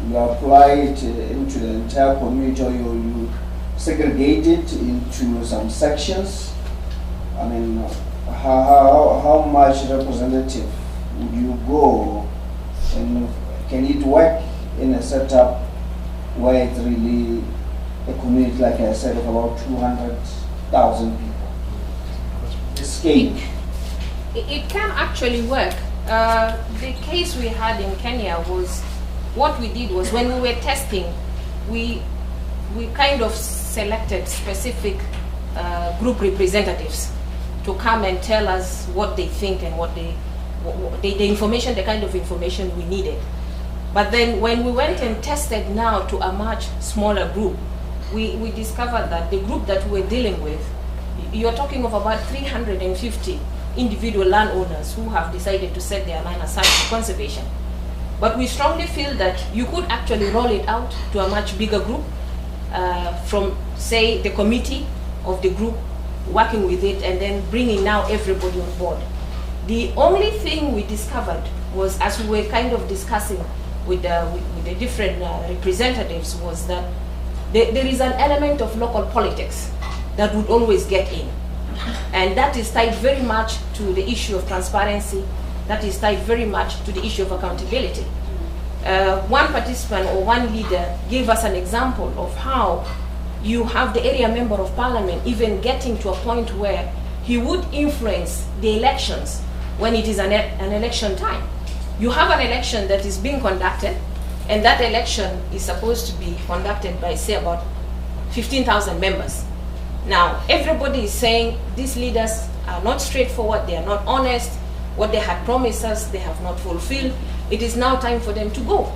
you apply it into the entire community, or you segregate it into some sections? I mean, how much representative would you go, and can it work in a setup where it's really a community, like I said, of about 200,000 people? Scale. It can actually work. The case we had in Kenya was, what we did was, when we were testing, we kind of selected specific group representatives to come and tell us what they think and what the information, the kind of information we needed. But then when we went and tested now to a much smaller group, we discovered that the group that we were dealing with, you're talking of about 350 individual landowners who have decided to set their land aside for conservation. But we strongly feel that you could actually roll it out to a much bigger group, from, say, the committee of the group working with it, and then bringing now everybody on board. The only thing we discovered was, as we were kind of discussing with the different representatives, was that there is an element of local politics that would always get in. And that is tied very much to the issue of transparency. That is tied very much to the issue of accountability. One participant or one leader gave us an example of how you have the area member of parliament even getting to a point where he would influence the elections when it is an election time. You have an election that is being conducted, and that election is supposed to be conducted by, say, about 15,000 members. Now, everybody is saying these leaders are not straightforward, they are not honest, what they had promised us, they have not fulfilled. It is now time for them to go.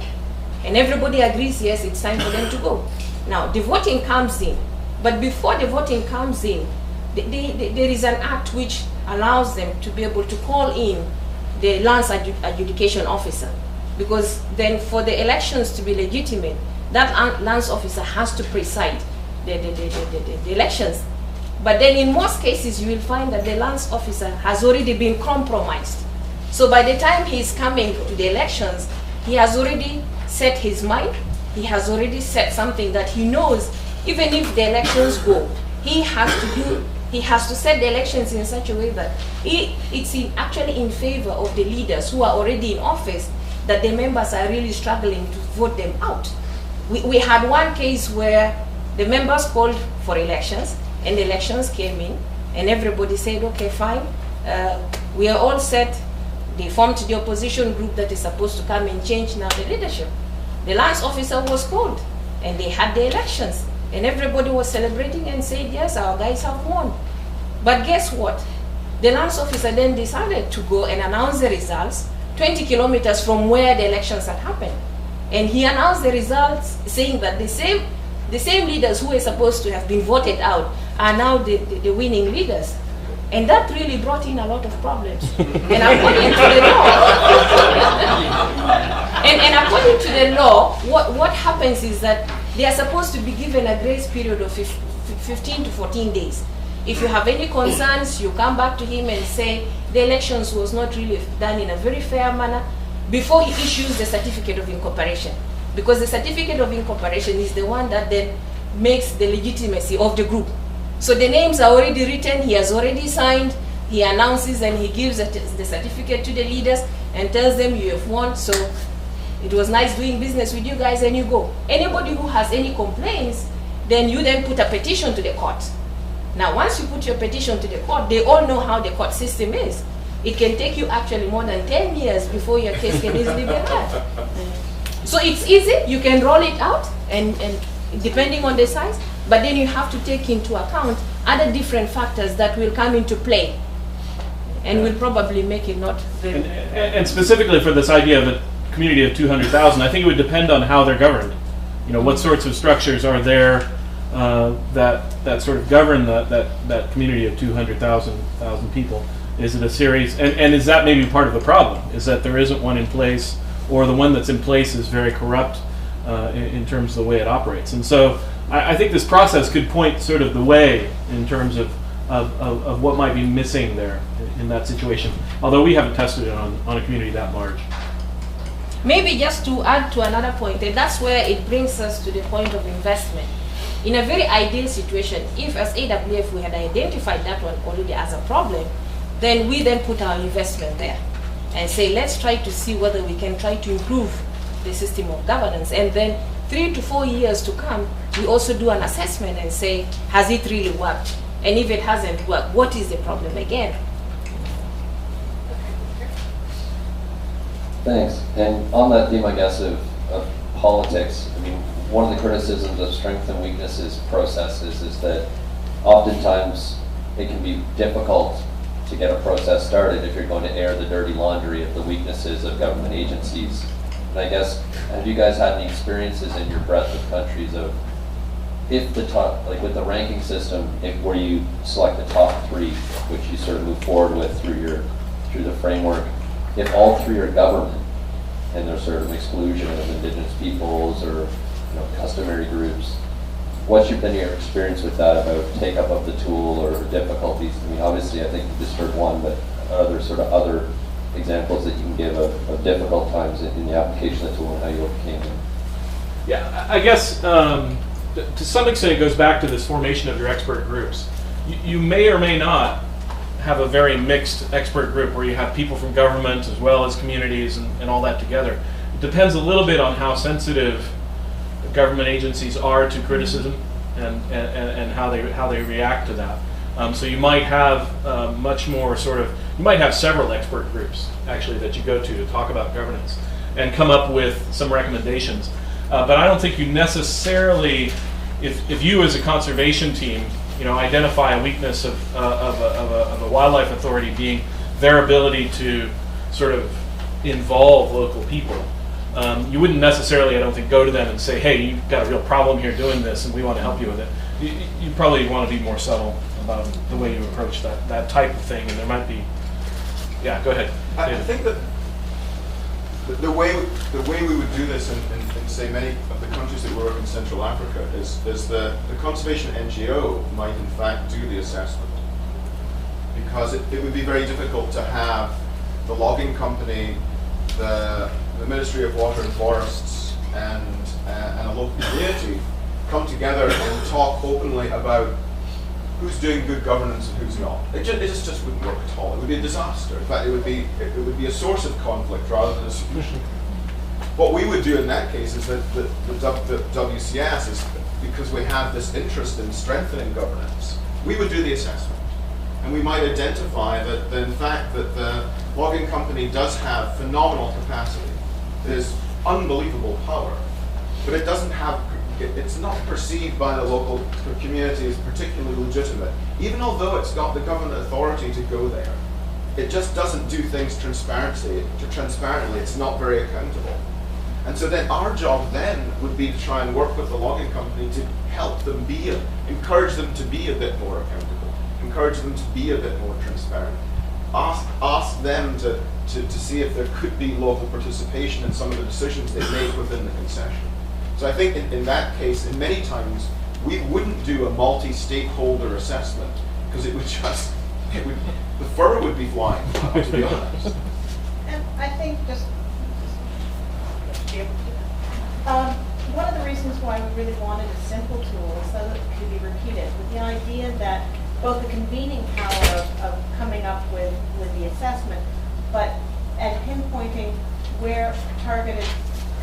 And everybody agrees, yes, it's time for them to go. Now, the voting comes in, but before the voting comes in, there is an act which allows them to be able to call in the lands adjudication officer. Because then for the elections to be legitimate, that lands officer has to preside the elections. But then in most cases, you will find that the lands officer has already been compromised. So by the time he's coming to the elections, he has already set his mind. He has already set something that he knows, even if the elections go, he has to set the elections in such a way that it's actually in favor of the leaders who are already in office, that the members are really struggling to vote them out. We had one case where the members called for elections, and the elections came in, and everybody said, okay, fine, we are all set. They formed the opposition group that is supposed to come and change now the leadership. The lands officer was called, and they had the elections, and everybody was celebrating and said, yes, our guys have won. But guess what? The lands officer then decided to go and announce the results 20 kilometers from where the elections had happened. And he announced the results saying that the same leaders who were supposed to have been voted out are now the winning leaders. And that really brought in a lot of problems. And according to the law, and according to the law, what happens is that they are supposed to be given a grace period of 15 to 14 days. If you have any concerns, you come back to him and say the elections was not really done in a very fair manner before he issues the certificate of incorporation. Because the certificate of incorporation is the one that then makes the legitimacy of the group. So the names are already written, he has already signed, he announces and he gives the certificate to the leaders and tells them you have won, so it was nice doing business with you guys, and you go. Anybody who has any complaints, then you then put a petition to the court. Now once you put your petition to the court, they all know how the court system is. It can take you actually more than 10 years before your case can easily be heard. So it's easy, you can roll it out, and depending on the size, but then you have to take into account other different factors that will come into play and will probably make it not very... And specifically for this idea of a community of 200,000, I think it would depend on how they're governed. You know, what sorts of structures are there that sort of govern that community of 200,000 people? Is it a series, and is that maybe part of the problem, is that there isn't one in place, or the one that's in place is very corrupt in terms of the way it operates? And so I think this process could point sort of the way in terms of what might be missing there in that situation, although we haven't tested it on a community that large. Maybe just to add to another point, and that's where it brings us to the point of investment. In a very ideal situation, if as AWF we had identified that one already as a problem, then we then put our investment there and say, let's try to see whether we can try to improve the system of governance. And then 3 to 4 years to come, we also do an assessment and say, has it really worked? And if it hasn't worked, what is the problem again? Thanks. And on that theme, I guess, of politics, I mean, one of the criticisms of strengths and weaknesses processes is that oftentimes it can be difficult to get a process started if you're going to air the dirty laundry of the weaknesses of government agencies. And I guess, have you guys had any experiences in your breadth of countries of if the top, like with the ranking system, where you select the top 3, which you sort of move forward with through the framework, if all 3 are government and there's sort of an exclusion of indigenous peoples or customary groups, what's been your experience with that about take up of the tool or difficulties? I mean, obviously, I think you just heard one, but are there sort of other examples that you can give of difficult times in the application of the tool and how you overcame them? Yeah, I guess to some extent it goes back to this formation of your expert groups. You may or may not have a very mixed expert group where you have people from government as well as communities and all that together. It depends a little bit on how sensitive government agencies are to criticism and how they react to that. So you might have much more you might have several expert groups actually that you go to talk about governance and come up with some recommendations. But I don't think you necessarily, if you as a conservation team, identify a weakness of a wildlife authority being their ability to sort of involve local people. You wouldn't necessarily, I don't think, go to them and say, hey, you've got a real problem here doing this and we want to help you with it. You probably want to be more subtle about the way you approach that type of thing, and there might be, yeah, go ahead. I think that the way we would do this in say many of the countries that work in Central Africa is that the conservation NGO might in fact do the assessment, because it would be very difficult to have the logging company, the Ministry of Water and Forests, and a local community come together and talk openly about who's doing good governance and who's not. It just wouldn't work at all. It would be a disaster. In fact, it would be a source of conflict rather than a solution. What we would do in that case is that the WCS is, because we have this interest in strengthening governance, we would do the assessment. And we might identify that in fact that the logging company does have phenomenal capacity. There's unbelievable power, but it doesn't have, it's not perceived by the local community as particularly legitimate. Even although it's got the government authority to go there, it just doesn't do things transparently. It's not very accountable. And so then our job then would be to try and work with the logging company to help them encourage them to be a bit more accountable, encourage them to be a bit more transparent, ask them to see if there could be local participation in some of the decisions they make within the concession. So I think in that case, in many times, we wouldn't do a multi-stakeholder assessment, because the fur would be flying, to be honest. And I think just to be able to do that. One of the reasons why we really wanted a simple tool is so that it could be repeated, with the idea that both the convening power of coming up with the assessment, and pinpointing where targeted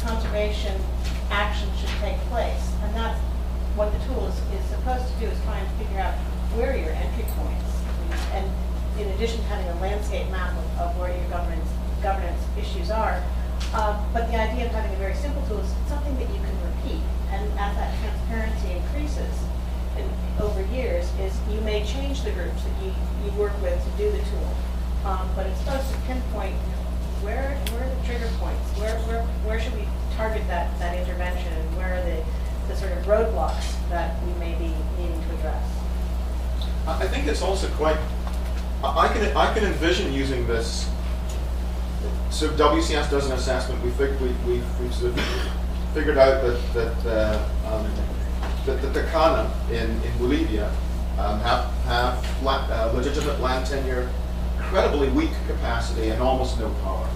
conservation action should take place. And that's what the tool is supposed to do, is try and figure out where are your entry points. And in addition to having a landscape map of where your governance issues are, but the idea of having a very simple tool is something that you can repeat. And as that transparency increases over years, is you may change the groups that you work with to do the tool. But it's supposed to pinpoint where are the trigger points, where should we target that intervention, and where are the sort of roadblocks that we may be needing to address. I think it's also quite, I can envision using this. So WCS does an assessment. We've sort of figured out that the Takana in Bolivia have legitimate land tenure, incredibly weak capacity, and almost no power.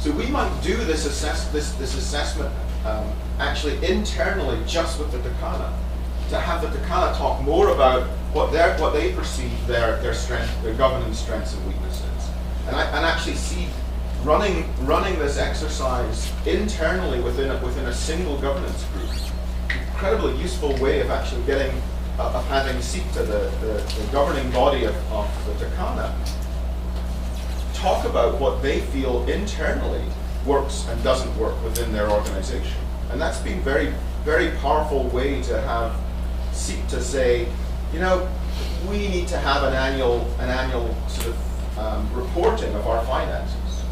So we might do this assessment actually internally just with the Takana, to have the Takana talk more about what they perceive their strength, their governance strengths and weaknesses, and actually see running this exercise internally within a single governance group. Incredibly useful way of actually having SIPTA, the governing body of the Takana, talk about what they feel internally works and doesn't work within their organization. And that's been very, very powerful way to have SIPTA say, you know, we need to have an annual sort of reporting of our finances,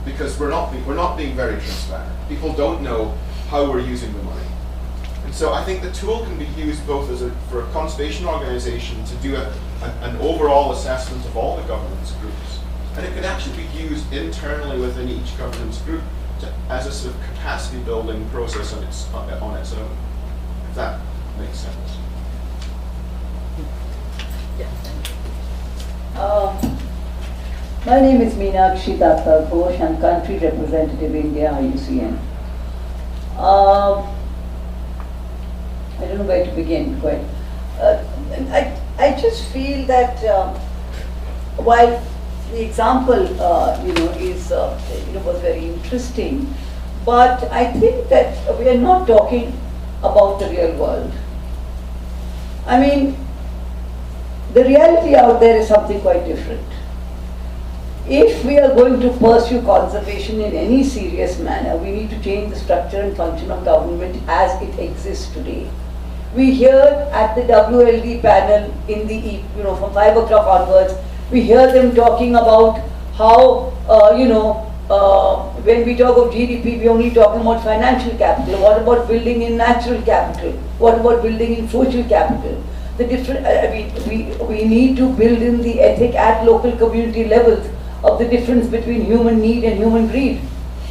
because we're not being very transparent. People don't know how we're using the money. And so I think the tool can be used both for a conservation organization to do an overall assessment of all the governance groups, and it can actually be used internally within each governance group as a sort of capacity building process on its own, if that makes sense. My name is Meenakshi Datta Ghosh. I'm Country Representative India, IUCN. I don't know where to begin. Quite. I just feel that while the example, was very interesting, but I think that we are not talking about the real world. I mean, the reality out there is something quite different. If we are going to pursue conservation in any serious manner, we need to change the structure and function of government as it exists today. We hear at the WLD panel in the from 5 o'clock onwards, we hear them talking about how when we talk of GDP, we're only talking about financial capital. What about building in natural capital? What about building in social capital? The different, we need to build in the ethic at local community levels of the difference between human need and human greed.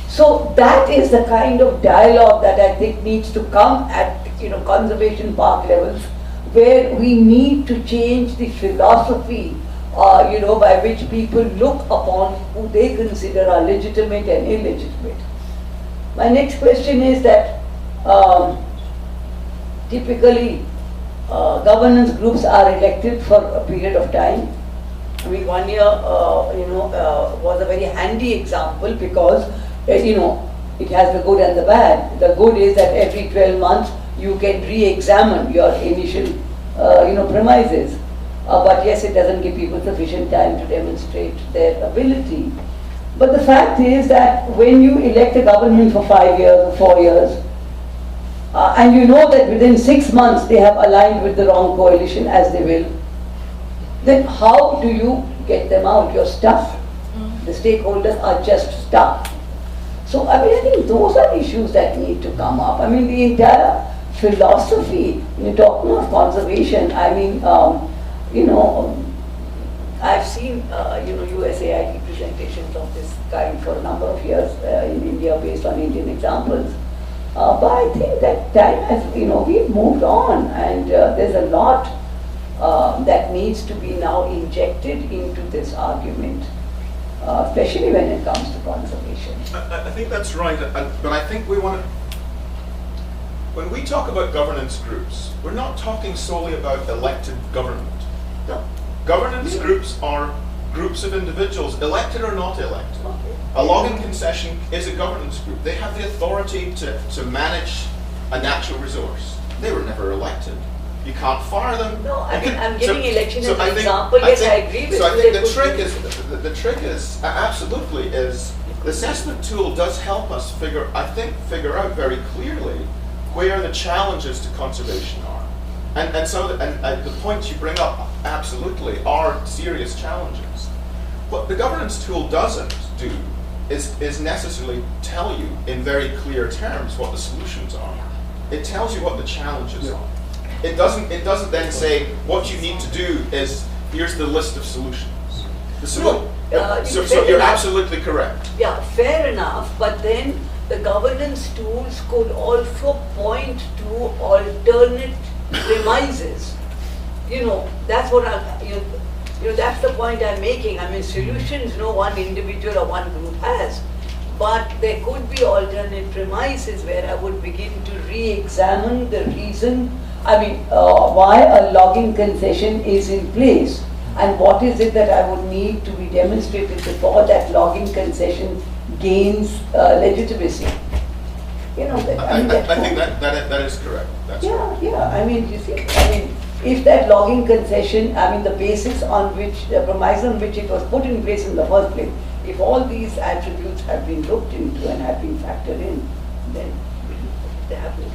So that is the kind of dialogue that I think needs to come at conservation park levels, where we need to change the philosophy by which people look upon who they consider are legitimate and illegitimate. My next question is that typically governance groups are elected for a period of time. I mean, 1 year, was a very handy example because, it has the good and the bad. The good is that every 12 months you can re-examine your initial, premises. But yes, it doesn't give people sufficient time to demonstrate their ability. But the fact is that when you elect a government for 5 years or 4 years, and you know that within 6 months they have aligned with the wrong coalition as they will, then how do you get them out? You're stuck. The stakeholders are just stuck. So I think those are issues that need to come up. I mean, the entire philosophy, when you're talking of conservation, I've seen, USAID presentations of this kind for a number of years in India based on Indian examples. But I think that time has, we've moved on, and there's a lot that needs to be now injected into this argument, especially when it comes to conservation. I think that's right, but I think we want to, when we talk about governance groups, we're not talking solely about elected government. No. Governance groups are groups of individuals, elected or not elected. A logging concession is a governance group. They have the authority to manage a natural resource. They were never elected. You can't fire them. No, I'm giving election as an example. Yes, I agree with you. So I think the trick is absolutely is the assessment tool does help us figure out very clearly where the challenges to conservation are. And the points you bring up absolutely are serious challenges. What the governance tool doesn't do is necessarily tell you in very clear terms what the solutions are. It tells you what the challenges are. It doesn't then say what you need to do is here's the list of solutions. So you're absolutely correct. Yeah, fair enough. But then the governance tools could also point to alternate premises. That's what that's the point I'm making. I mean, solutions no one individual or one group has. But there could be alternate premises where I would begin to re-examine the reason, why a logging concession is in place, and what is it that I would need to be demonstrated before that logging concession gains legitimacy. You know, I think that is correct. That's correct. You see, if that logging concession, the basis on which, the premise on which it was put in place in the first place, if all these attributes have been looked into and have been factored in, then they have to be.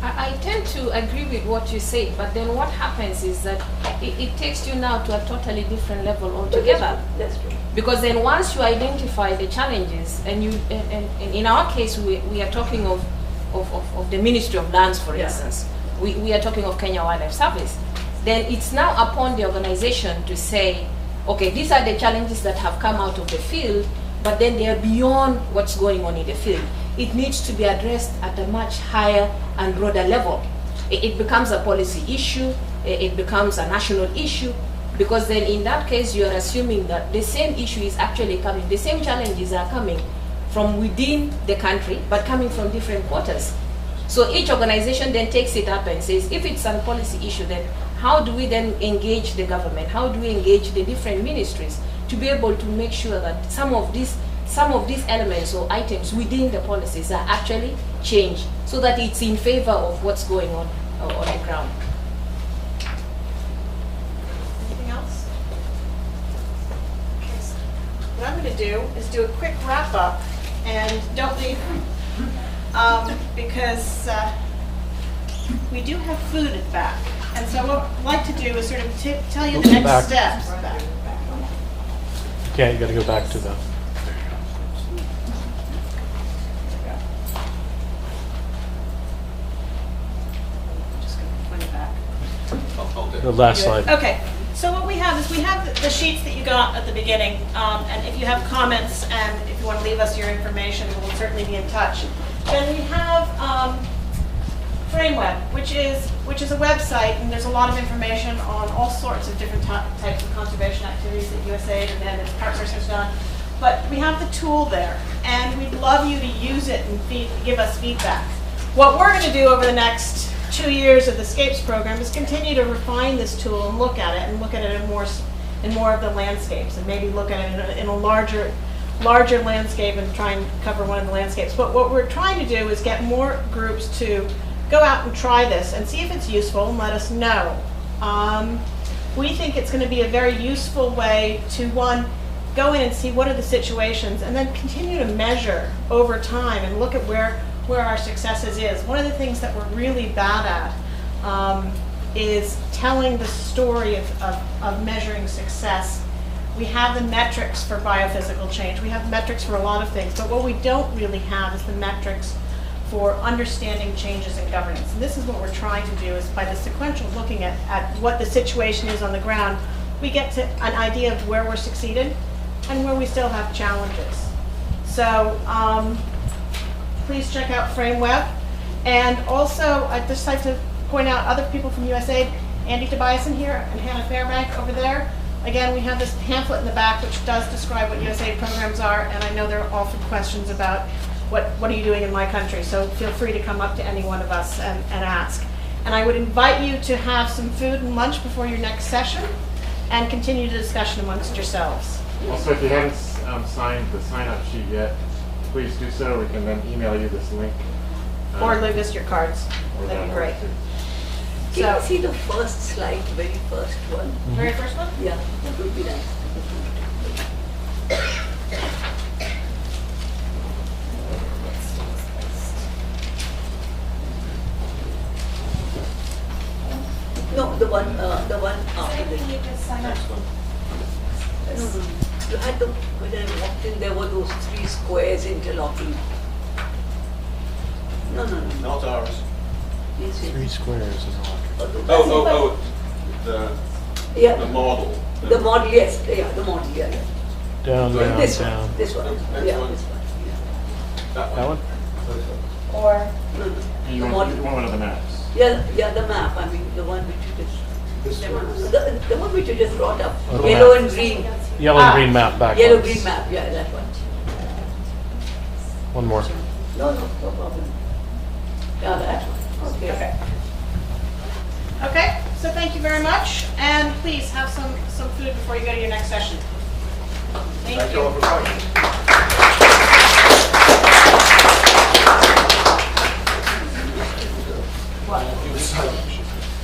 I tend to agree with what you say, but then what happens is that it takes you now to a totally different level altogether. That's true. Because then once you identify the challenges, and in our case we are talking of the Ministry of Lands, for instance, we are talking of Kenya Wildlife Service, then it's now upon the organization to say, okay, these are the challenges that have come out of the field, but then they are beyond what's going on in the field. It needs to be addressed at a much higher and broader level. It becomes a policy issue, it becomes a national issue, because then in that case you are assuming that the same issue is actually coming, the same challenges are coming from within the country, but coming from different quarters. So each organization then takes it up and says, if it's a policy issue, then how do we then engage the government? How do we engage the different ministries to be able to make sure that some of these elements or items within the policies are actually changed so that it's in favor of what's going on the ground? Anything else? Okay, so what I'm going to do is do a quick wrap up, and don't leave, because we do have food at the back. And so what I'd like to do is sort of tell you the next steps. Yeah, you got to go back to the. Just going to point it back. The last slide. Okay, so what we have is we have the sheets that you got at the beginning, and if you have comments and if you want to leave us your information, we'll certainly be in touch. Then we have FrameWeb, which is a website, and there's a lot of information on all sorts of different types of conservation activities that USAID and its partners has done. But we have the tool there, and we'd love you to use it and give us feedback. What we're going to do over the next 2 years of the SCAPES program is continue to refine this tool and look at it in more of the landscapes, and maybe look at it in a larger landscape and try and cover one of the landscapes. But what we're trying to do is get more groups to go out and try this and see if it's useful and let us know. We think it's going to be a very useful way to, one, go in and see what are the situations, and then continue to measure over time and look at where our successes is. One of the things that we're really bad at is telling the story of measuring success. We have the metrics for biophysical change. We have metrics for a lot of things, but what we don't really have is the metrics for understanding changes in governance. And this is what we're trying to do, is by the sequential looking at what the situation is on the ground, we get to an idea of where we're succeeded and where we still have challenges. So please check out FrameWeb. And also, I'd just like to point out other people from USAID, Andy Tobiasen here and Hannah Fairbank over there. Again, we have this pamphlet in the back which does describe what USAID programs are, and I know there are often questions about what are you doing in my country, so feel free to come up to any one of us and ask. And I would invite you to have some food and lunch before your next session and continue the discussion amongst yourselves. Also, if you haven't signed the sign-up sheet yet, please do so. We can then email you this link. Or leave us your cards. That'd be great. Can you see the first slide, the very first one? Very first one? Yeah, that would be nice. No, the one after this. You just sign up. No. You had the, when I walked in, there were those 3 squares interlocking. No. Not ours. Yes, yes. 3 squares and all. The model. The model, yes, the model, yeah. Down, down, This down. one, this one. Next Yeah, one. this one. Yeah. That one? Or No, no. You The want model. one of the maps? Yeah, the map, the one which you just, the one which you just brought up. Oh, the Yellow map. and green. Yellow and green map backwards. Yellow green map, yeah, that one. One more. No, no problem. Yeah, that one. Okay. Okay, so thank you very much, and please have some food before you go to your next session. Thank you. all for coming.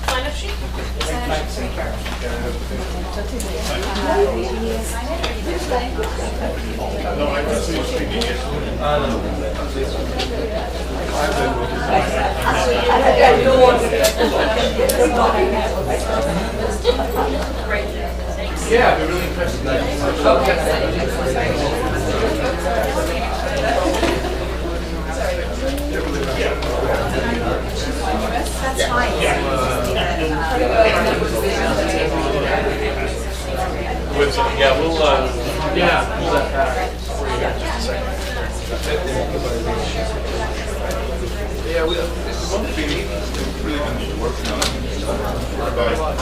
Sign up sheet? I don't want Yeah, they're really impressive. That's fine. Yeah, we'll pull that back. Yeah, one thing we've really been working on about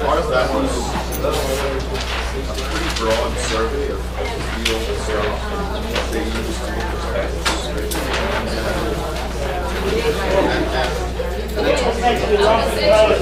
part of that was a pretty broad survey of the field itself and what they use to look at tests. And then talking about